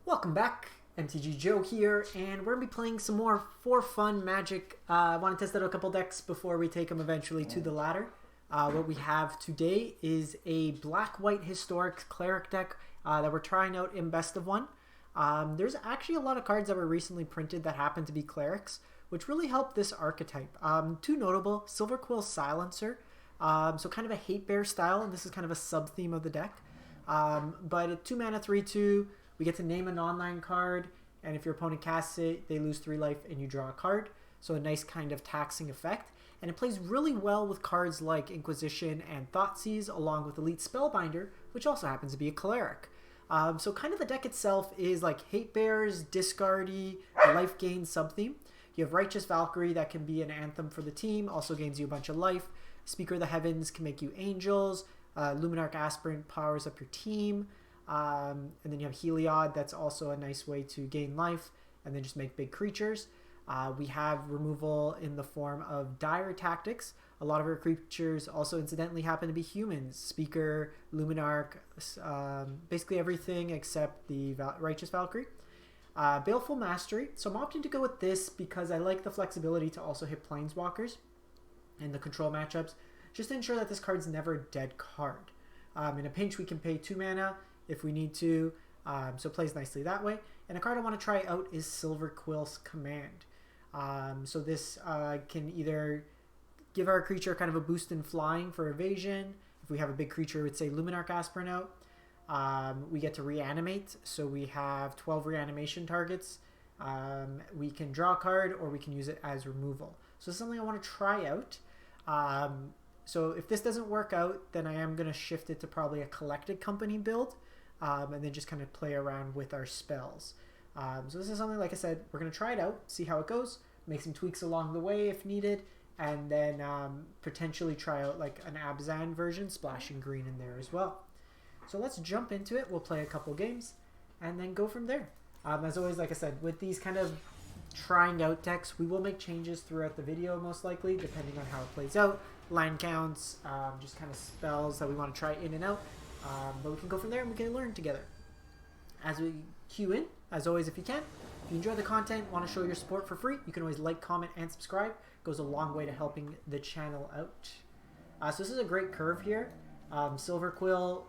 Welcome back, MTG Joe here, and we're going to be playing some more for fun Magic. I want to test out a couple decks before we take them eventually to the ladder. What we have today is a black-white historic Cleric deck that we're trying out in Best of One. There's actually a lot of cards that were recently printed that happen to be Clerics, which really help this archetype. Two notable, Silverquill Silencer, so kind of a hate bear style, and this is kind of a sub-theme of the deck. But a 2-mana 3/2, we get to name an online card, and if your opponent casts it, they lose 3 life and you draw a card. So a nice kind of taxing effect. And it plays really well with cards like Inquisition and Thoughtseize, along with Elite Spellbinder, which also happens to be a Cleric. So kind of the deck itself is like Hate Bears, Discardy, Life Gain sub-theme. You have Righteous Valkyrie that can be an anthem for the team, also gains you a bunch of life. Speaker of the Heavens can make you angels. Luminarch Aspirant powers up your team. And then you have Heliod, that's also a nice way to gain life and then just make big creatures. We have removal in the form of Dire Tactics. A lot of our creatures also incidentally happen to be humans. Speaker, Luminarch, basically everything except the Righteous Valkyrie. Baleful Mastery. So I'm opting to go with this because I like the flexibility to also hit Planeswalkers in the control matchups, just to ensure that this card's never a dead card. In a pinch, we can pay 2 mana if we need to, so it plays nicely that way. And a card I want to try out is Silverquill's Command. So this can either give our creature kind of a boost in flying for evasion. If we have a big creature, we'd say Luminarch Aspirant out. We get to reanimate, so we have 12 reanimation targets. We can draw a card, or we can use it as removal. So it's something I want to try out. So if this doesn't work out, then I am going to shift it to probably a Collected Company build, and then just kind of play around with our spells. So this is something, like I said, we're going to try it out, see how it goes, make some tweaks along the way if needed, and then potentially try out like an Abzan version, splashing green in there as well. So let's jump into it. We'll play a couple games and then go from there. As always, like I said, with these kind of trying out decks, we will make changes throughout the video most likely, depending on how it plays out. Line counts, just kind of spells that we want to try in and out. But we can go from there and we can learn together. As we queue in, as always, if you can, if you enjoy the content, want to show your support for free, you can always like, comment, and subscribe. It goes a long way to helping the channel out. So this is a great curve here. Silverquill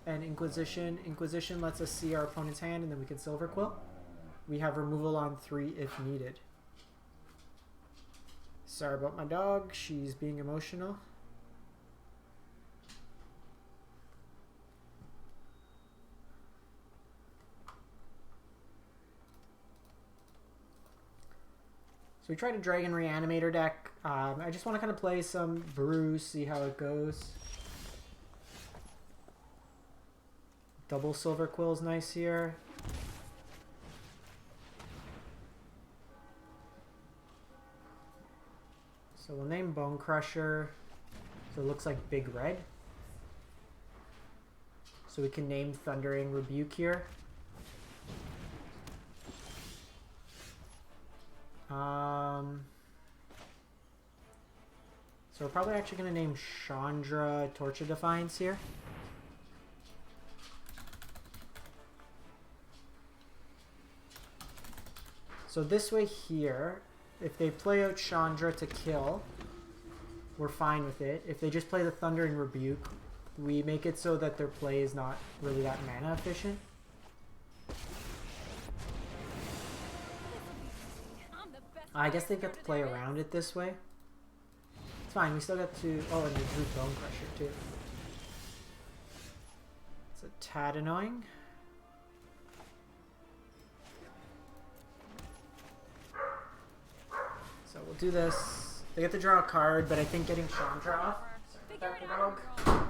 and Inquisition. Inquisition lets us see our opponent's hand, and then we can Silverquill. We have removal on 3 if needed. Sorry about my dog. She's being emotional. So we tried a Dragon Reanimator deck. I just want to kind of play some Brew, see how it goes. Double Silverquill's nice here. So we'll name Bone Crusher. So it looks like Big Red. So we can name Thundering Rebuke here. So we're probably actually going to name Chandra Torch of Defiance here. So this way here, if they play out Chandra to kill, we're fine with it. If they just play the Thundering Rebuke, we make it so that their play is not really that mana efficient. I guess they get to play around it this way. It's fine, we still get to... Oh, and they drew Bone Crusher too. It's a tad annoying. So we'll do this. They get to draw a card, but I think getting Chandra off. Sorry about that, dog.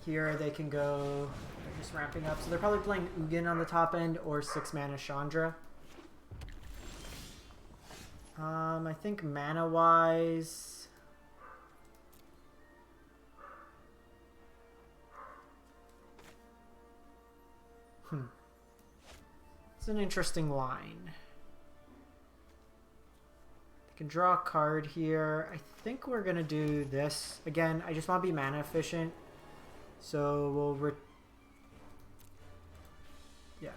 Here they can go... They're just ramping up. So they're probably playing Ugin on the top end or 6 mana Chandra. I think mana wise. It's an interesting line. They can draw a card here. I think we're gonna do this. Again, I just want to be mana efficient. So we'll Yeah.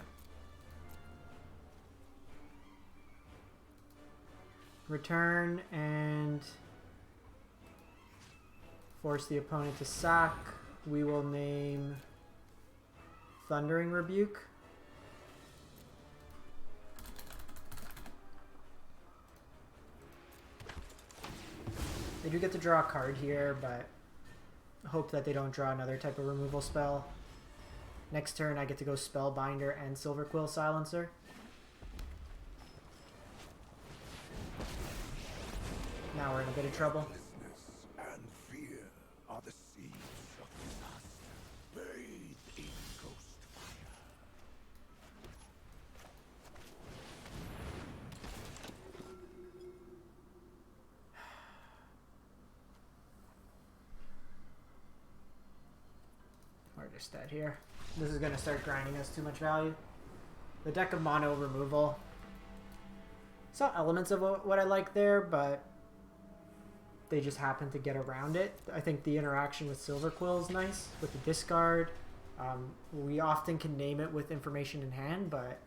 Return and force the opponent to sack. We will name Thundering Rebuke. They do get to draw a card here, but hope that they don't draw another type of removal spell. Next turn, I get to go Spellbinder and Silver Quill Silencer. Now we're in a bit of trouble. And fear are the seeds of disaster. Bathe in ghost fire. We're just dead here. This is going to start grinding us too much value. The deck of mono removal. Some elements of what I like there, but they just happen to get around it. I think the interaction with Silver Quill is nice with the discard. We often can name it with information in hand, but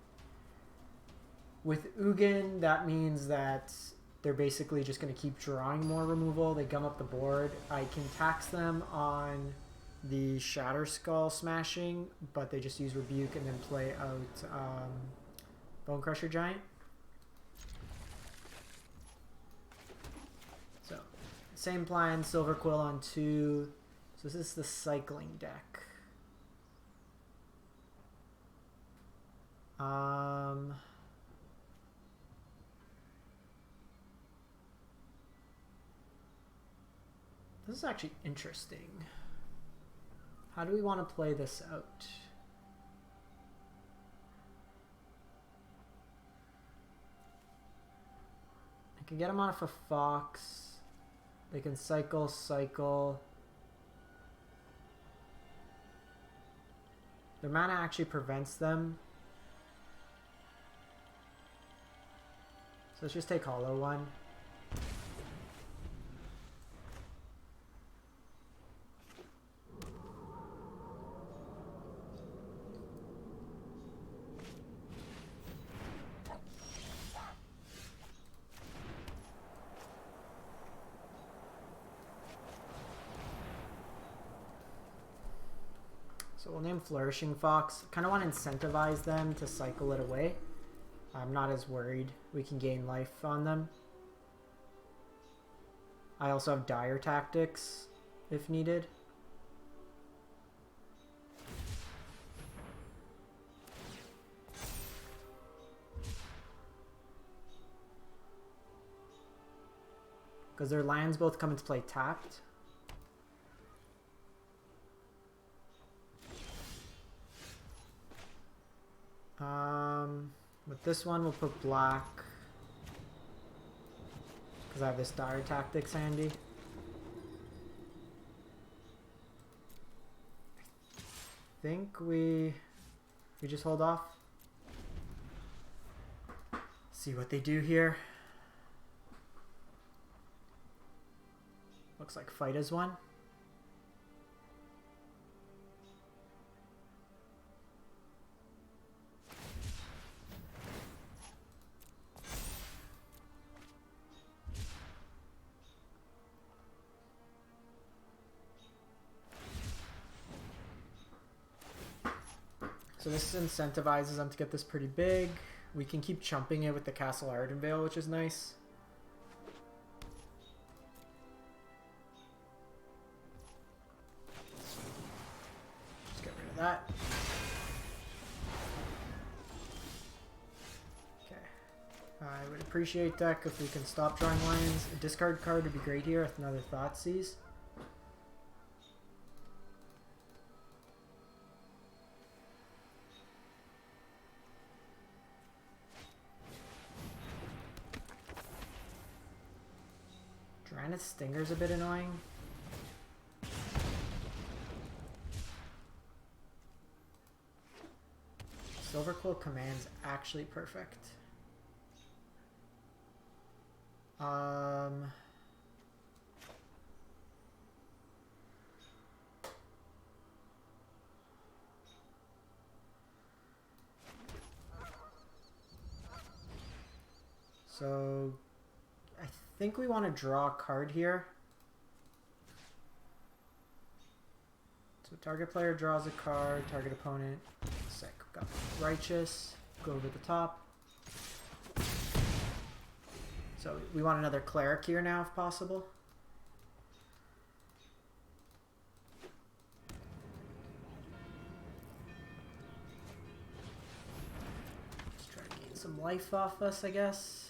with Ugin, that means that they're basically just going to keep drawing more removal. They gum up the board. I can tax them on the Shatter Skull smashing, but they just use Rebuke and then play out Bone Crusher Giant. So, same plan, Silver Quill on 2. So this is the cycling deck. This is actually interesting. How do we want to play this out? I can get them on for Fox. They can cycle. Their mana actually prevents them. So let's just take Hollow One. So we'll name Flourishing Fox. Kind of want to incentivize them to cycle it away. I'm not as worried. We can gain life on them. I also have Dire Tactics if needed. Because their lands both come into play tapped. With this one, we'll put black. Because I have this Dire Tactics handy. I think we just hold off. See what they do here. Looks like fight is one. So this incentivizes them to get this pretty big. We can keep chumping it with the Castle Ardenvale, which is nice. Just get rid of that. Okay. I would appreciate deck if we can stop drawing lands. A discard card would be great here with another Thoughtseize. Granite Stinger's a bit annoying. Silver Quill Command's actually perfect. So I think we want to draw a card here. So target player draws a card, target opponent. Sick. Got Righteous. Go over the top. So we want another Cleric here now if possible. Just try to gain some life off us, I guess.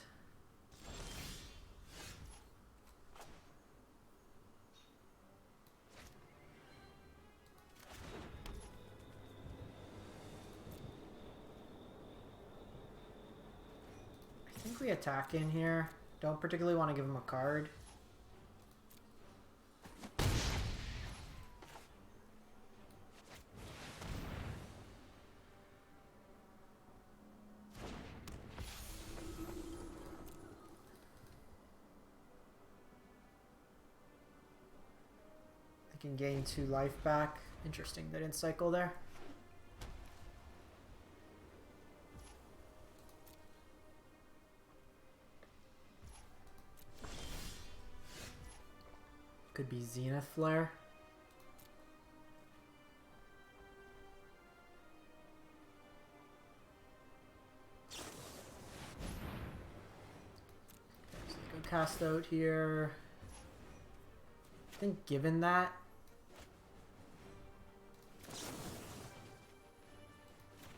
I think we attack in here. Don't particularly want to give him a card. I can gain 2 life back. Interesting, they didn't cycle there. Could be Zenith Flare. Okay, so go cast out here. I think given that,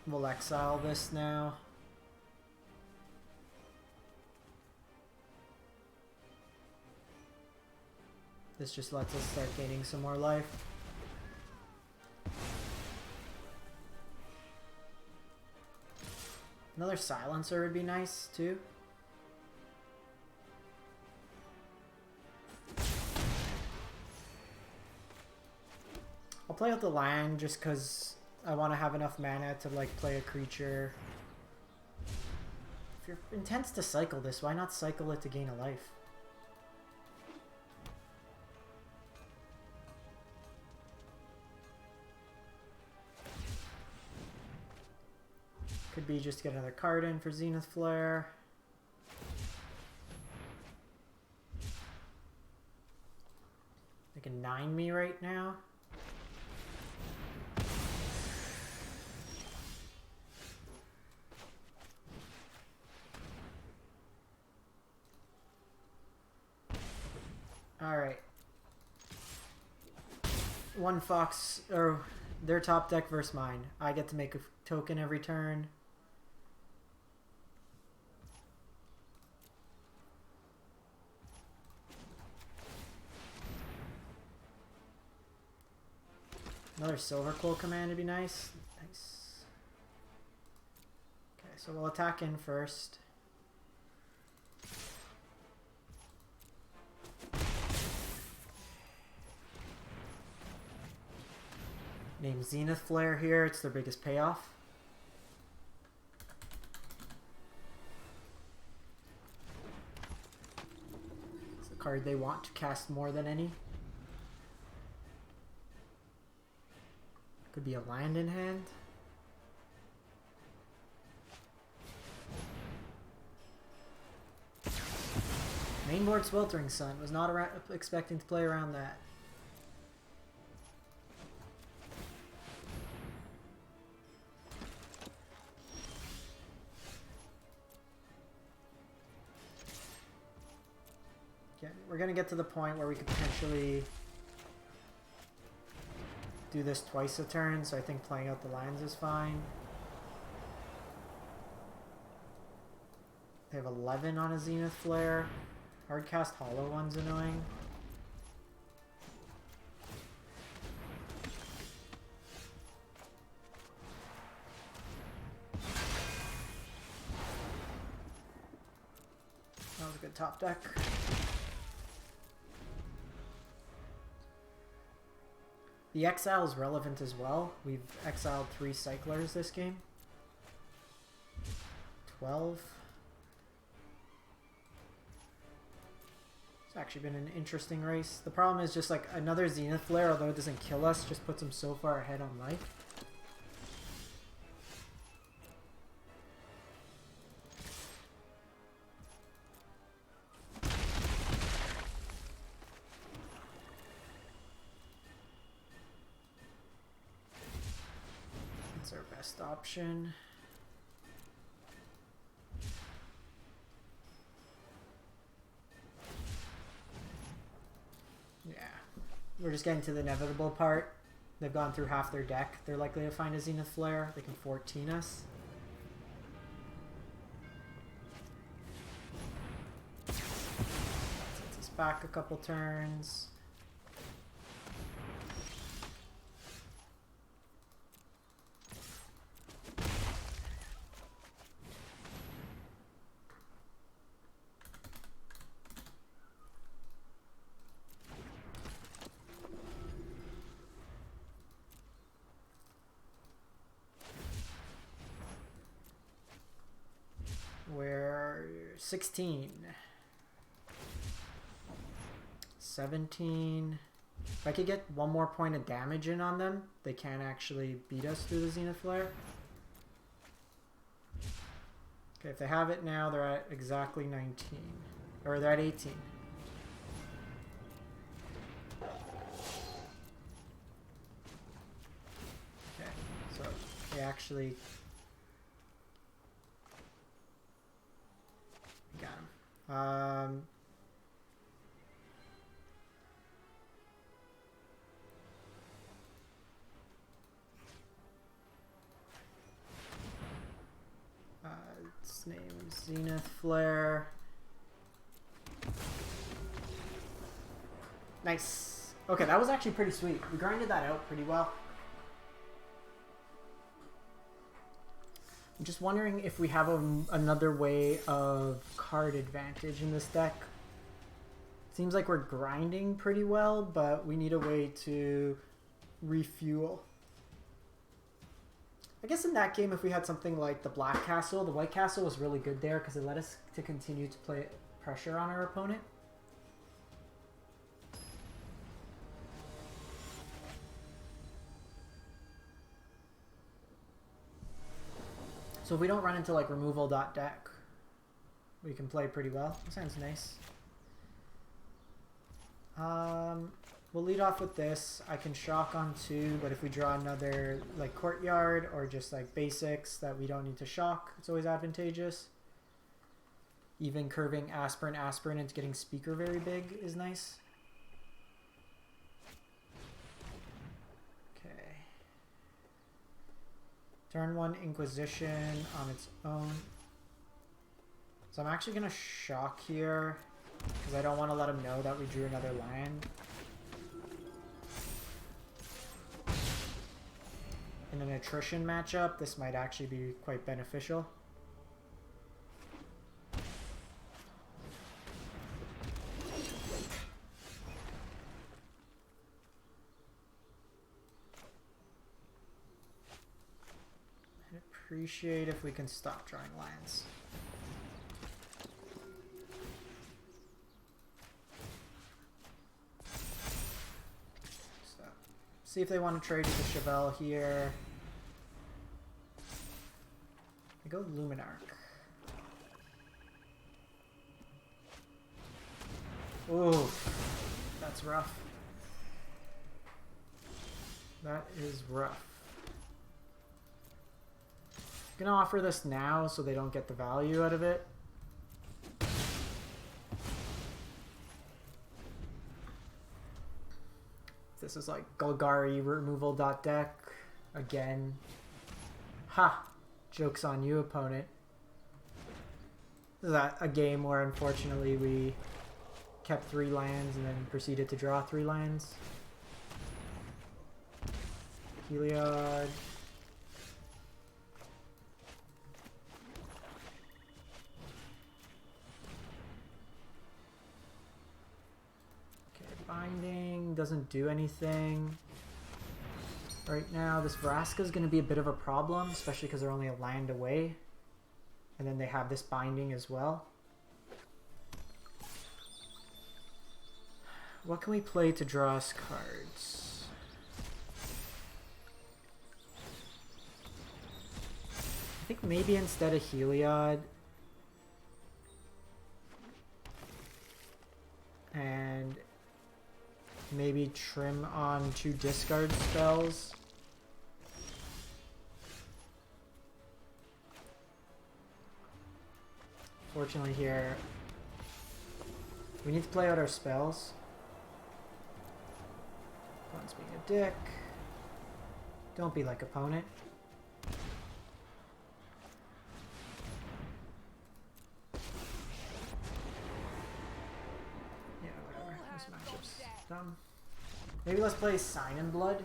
we'll exile this now. This just lets us start gaining some more life. Another silencer would be nice too. I'll play out the land just because I want to have enough mana to like play a creature. If you're intends to cycle this, why not cycle it to gain a life? Could be just get another card in for Zenith Flare. They can 9 me right now. Alright. One Fox, or their top deck versus mine. I get to make a token every turn. Another Silver Quill command would be nice. Nice. Okay, so we'll attack in first. Name Zenith Flare here, it's their biggest payoff. It's the card they want to cast more than any. Could be a land in hand. Mainboard Sweltering Sun. Was not expecting to play around that. Okay, we're gonna get to the point where we could potentially do this twice a turn, so I think playing out the lands is fine. They have 11 on a Zenith Flare. Hardcast Hollow one's annoying. That was a good top deck. The exile is relevant as well. We've exiled 3 cyclers this game. 12. It's actually been an interesting race. The problem is just like another Zenith Flare, although it doesn't kill us, just puts them so far ahead on life. best option. Yeah. We're just getting to the inevitable part. They've gone through half their deck. They're likely to find a Zenith Flare. They can 14 us. Sets us back a couple turns. We're 16. 17. If I could get one more point of damage in on them, they can actually beat us through the Zenith Flare. Okay, if they have it now, they're at exactly 19. Or they're at 18. Okay, so they actually got him. Its name is Zenith Flare. Nice. Okay, that was actually pretty sweet. We grinded that out pretty well. I'm just wondering if we have another way of card advantage in this deck. Seems like we're grinding pretty well, but we need a way to refuel. I guess in that game, if we had something like the Black Castle, the White Castle was really good there because it led us to continue to play pressure on our opponent. So if we don't run into like removal.deck, we can play pretty well. That sounds nice. We'll lead off with this. I can shock on 2, but if we draw another like courtyard or just like basics that we don't need to shock, it's always advantageous. Even curving aspirin into getting speaker very big is nice. Okay. Turn 1 Inquisition on its own. So I'm actually going to shock here because I don't want to let him know that we drew another land. In an attrition matchup, this might actually be quite beneficial. I'd appreciate if we can stop drawing lands. See if they want to trade with the Chevelle here. I go Luminarch. Ooh, that's rough. That is rough. I'm gonna offer this now so they don't get the value out of it. This is like Golgari removal.deck again. Ha! Joke's on you, opponent. This is a game where unfortunately we kept 3 lands and then proceeded to draw 3 lands. Heliod. Binding doesn't do anything right now. This Vraska is going to be a bit of a problem, especially because they're only a land away. And then they have this binding as well. What can we play to draw us cards? I think maybe instead of Heliod and maybe trim on 2 discard spells. Unfortunately here, we need to play out our spells. Opponent's being a dick. Don't be like opponent. Yeah, whatever. This matchup's dumb. Maybe let's play Sign in Blood.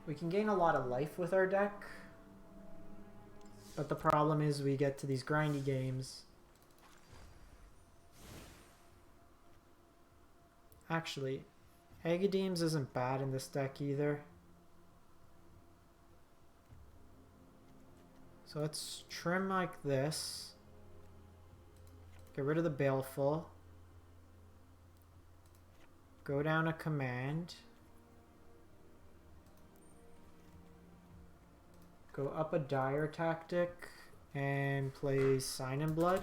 We can gain a lot of life with our deck. But the problem is we get to these grindy games. Actually, Agadeems isn't bad in this deck either. So let's trim like this. Get rid of the Baleful. Go down a command. Go up a Dire Tactic and play Sign in Blood.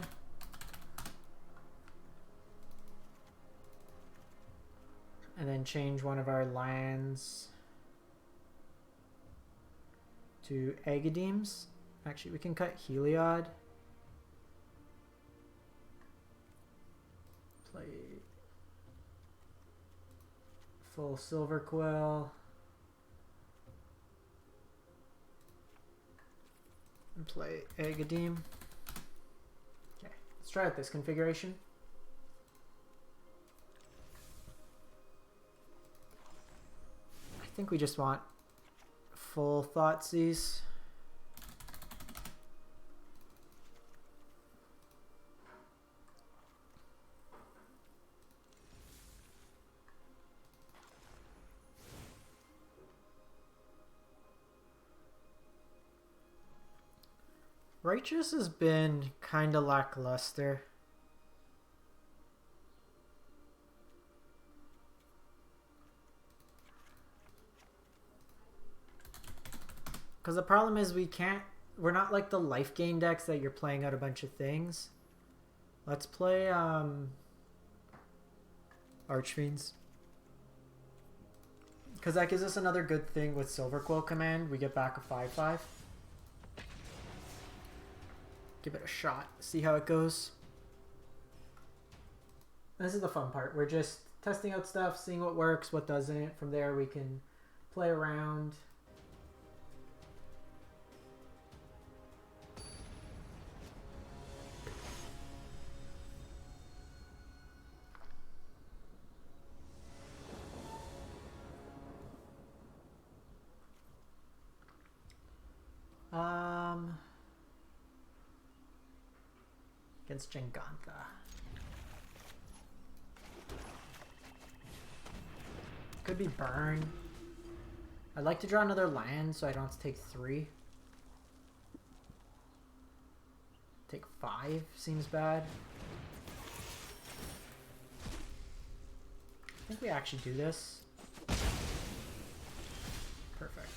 And then change one of our lands to Agadeems. Actually, we can cut Heliod. Play full Silver Quill. And play Agadeem. Okay, let's try out this configuration. I think we just want full Thoughtseize. Righteous has been kind of lackluster. Because the problem is we're not like the life gain decks that you're playing out a bunch of things. Let's play Archfiends. Because that gives us another good thing with Silver Quill command. We get back a 5/5. Give it a shot. See how it goes. This is the fun part. We're just testing out stuff, seeing what works, what doesn't. From there we can play around. Against Jengantha. Could be Burn. I'd like to draw another land so I don't have to take 3. Take 5 seems bad. I think we actually do this. Perfect.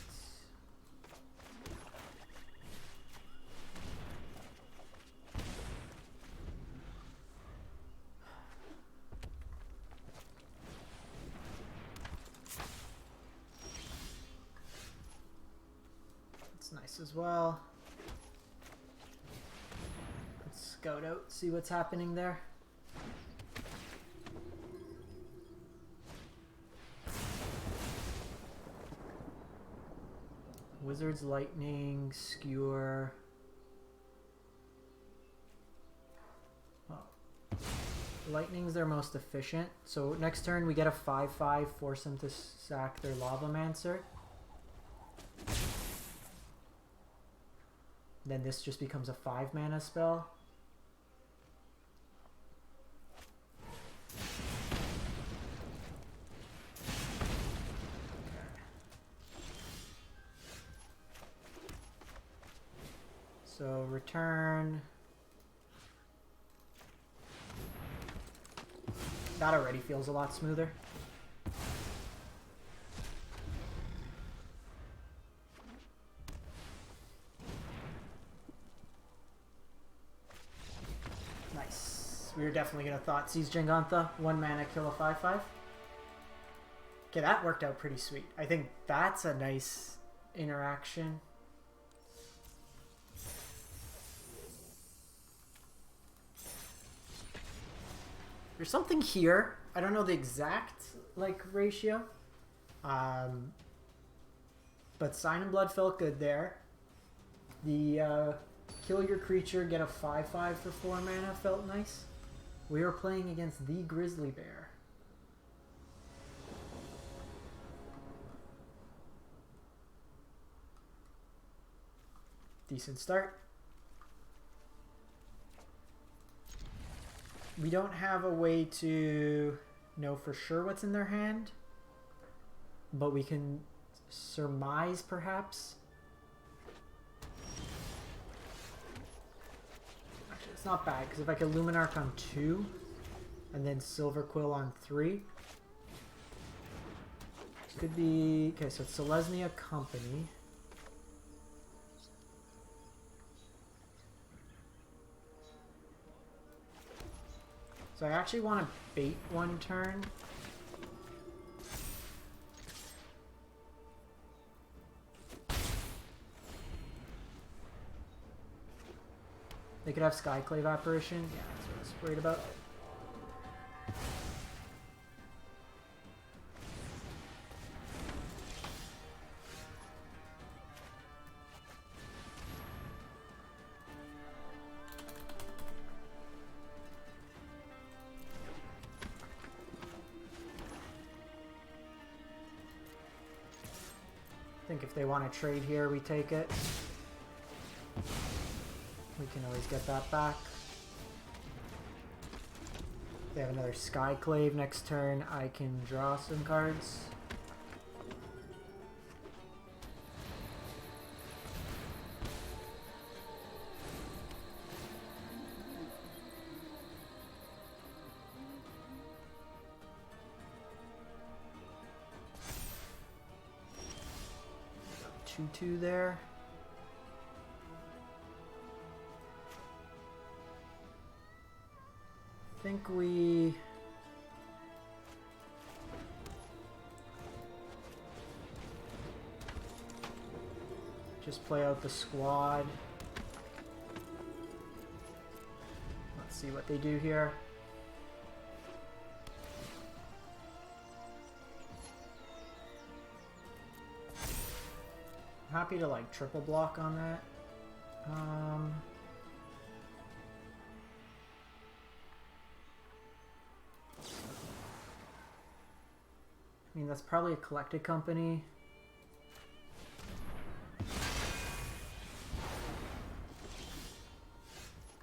Nice as well. Let's scout out, see what's happening there. Wizard's Lightning, Skewer. Oh. Lightning's their most efficient. So next turn we get a 5/5, force them to sack their Lavamancer. Then this just becomes a 5-mana spell. So return. That already feels a lot smoother. We were definitely going to Thoughtseize Jengantha. 1 mana, kill a 5/5. Okay, that worked out pretty sweet. I think that's a nice interaction. There's something here. I don't know the exact like ratio. But Sign and Blood felt good there. The kill your creature, get a 5/5 for 4 mana felt nice. We are playing against the Grizzly Bear. Decent start. We don't have a way to know for sure what's in their hand, but we can surmise perhaps. Actually, it's not bad because if I could Luminarch on 2 and then Silver Quill on 3, could be okay. So it's Selesnya Company. So I actually want to bait one turn. They could have Skyclave Apparition. Yeah, that's what I was worried about. I think if they want to trade here, we take it. We can always get that back. They have another Skyclave next turn. I can draw some cards. Got 2/2 there. I think we just play out the squad. Let's see what they do here. I'm happy to like triple block on that. I mean, that's probably a collected company.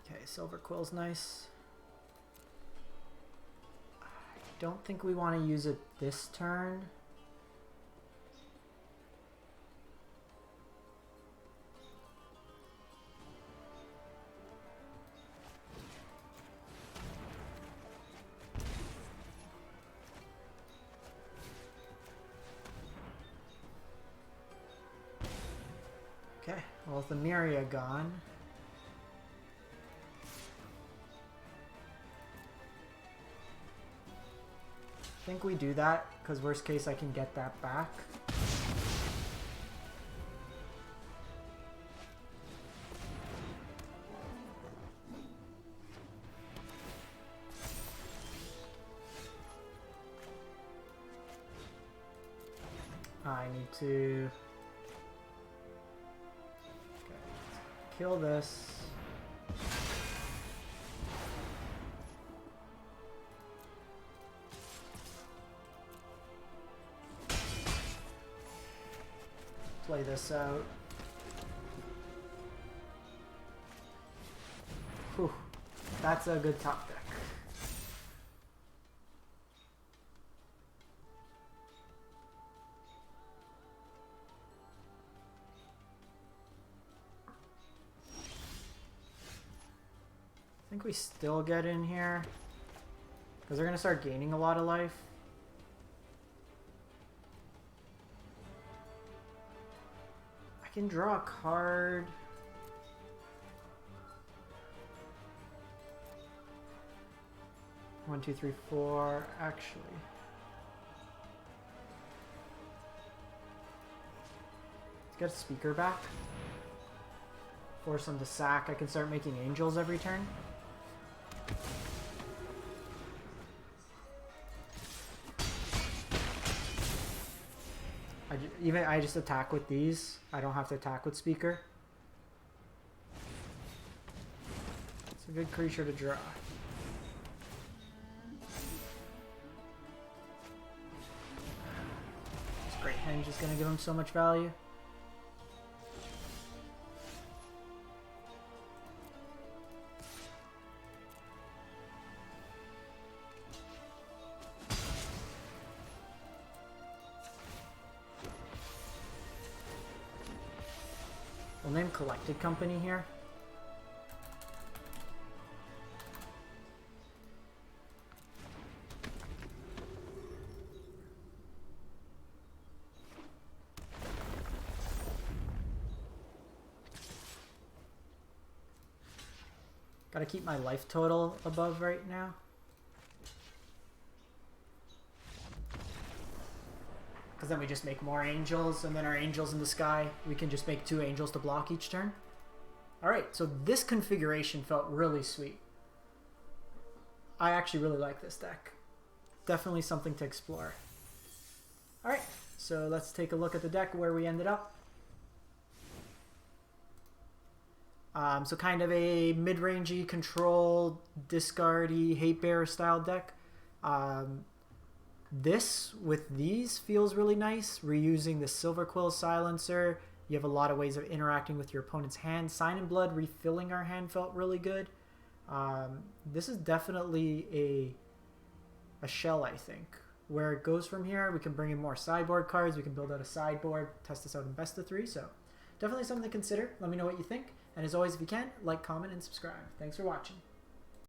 Okay, Silver Quill's nice. I don't think we want to use it this turn. Okay, well, with the Myria gone, I think we do that, because worst case I can get that back. I need to kill this. Play this out. Whew. That's a good top deck. I think we still get in here because they're going to start gaining a lot of life. I can draw a card. One, two, three, four. Actually, let's get a speaker back. Force them to sack. I can start making angels every turn. I just attack with these. I don't have to attack with Speaker. It's a good creature to draw. This Great Henge is going to give him so much value. We'll name Collected Company here. Gotta keep my life total above right now. Because then we just make more angels, and then our angels in the sky, we can just make 2 angels to block each turn. Alright, so this configuration felt really sweet. I actually really like this deck. Definitely something to explore. Alright, so let's take a look at the deck where we ended up. So kind of a mid-rangey, control, discardy, hate bearer style deck. This, with these, feels really nice. Reusing the Silver Quill Silencer. You have a lot of ways of interacting with your opponent's hand. Sign in Blood, refilling our hand felt really good. This is definitely a shell, I think. Where it goes from here, we can bring in more sideboard cards. We can build out a sideboard, test this out in best of 3. So definitely something to consider. Let me know what you think. And as always, if you can, like, comment, and subscribe. Thanks for watching.